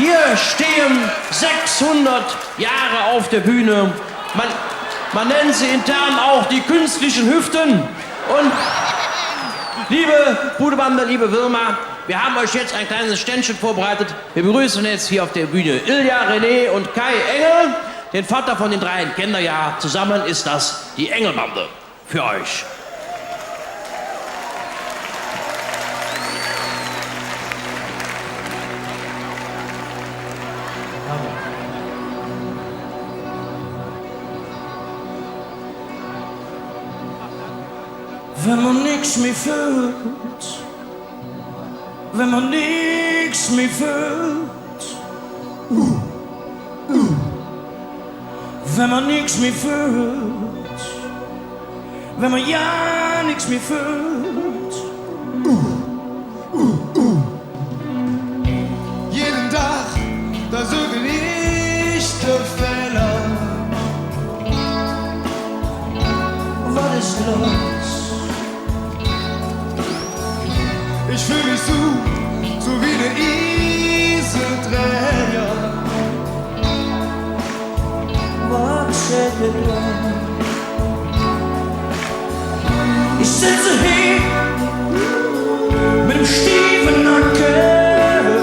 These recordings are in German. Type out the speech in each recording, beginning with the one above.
Hier stehen 600 Jahre auf der Bühne. Man nennt sie intern auch die künstlichen Hüften. Und liebe Budebande, liebe Wilma, wir haben euch jetzt ein kleines Ständchen vorbereitet. Wir begrüßen jetzt hier auf der Bühne Ilja, René und Kai Engel. Den Vater von den dreien kennt ihr ja. Zusammen ist das die Engelbande für euch. Wenn man nix mehr fühlt, wenn man nix mehr fühlt, wenn man nix mehr fühlt, wenn man ja nix mehr fühlt, jeden Tag, da suche ich die Fehler. was ist los? Ich fühl mich so wie ne Eselträger. Was ist los? Ich sitze hier mit dem stiefen Nacken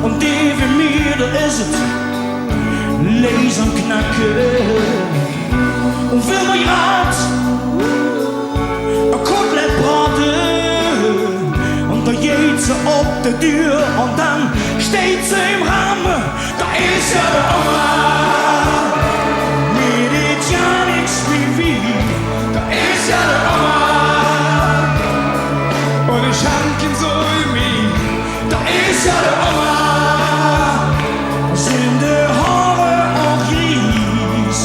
und die wie mir, da ist es Lasern knacken und will mir grad ein Kotelett braten und da geht sie auf der Tür und dann steht sie im Rahmen, da ist ja der Oma. Mir geht ja nix wie, Da ist ja der Oma. Und ich hang ihn so in mich. da ist ja der Oma. Sind die Haare auch gries?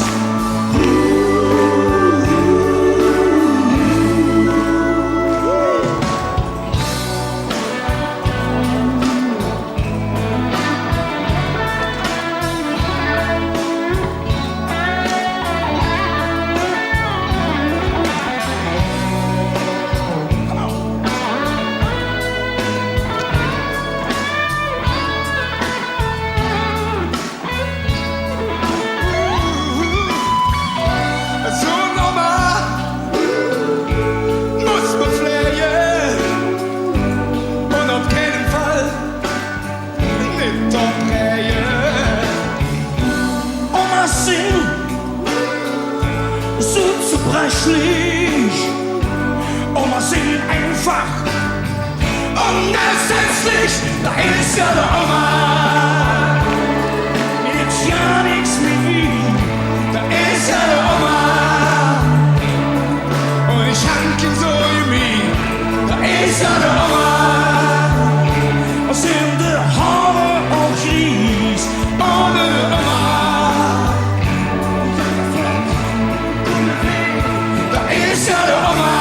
So ein Oma muss man pflegen und auf keinen Fall nicht umdrehen. Omas sind so zerbrechlich. Omas sind einfach unersetzlich. Da ist ja der Oma. Jetzt ja nix mehr wie. Da ist ja der Oma. Und ich hang ihn so in mich. Da ist ja der Oma. Sind die Haare auch gries? Ohne Oma. Da ist ja der Oma.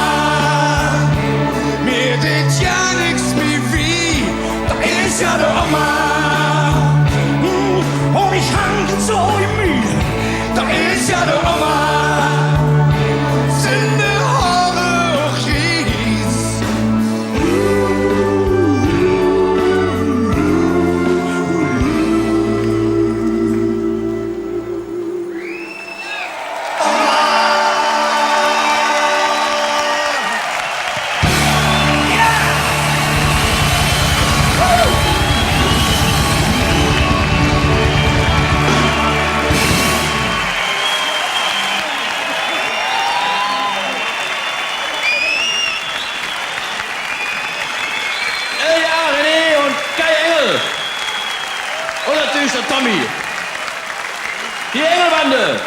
Mir tut ja nix mehr wie. Da ist ja der Oma. Und ich hang so in mir. Da ist ja der Oma. Sind die Haare auch gries? Ilja, René und Kai Engel. Und natürlich der Tommy. Die Engelbande.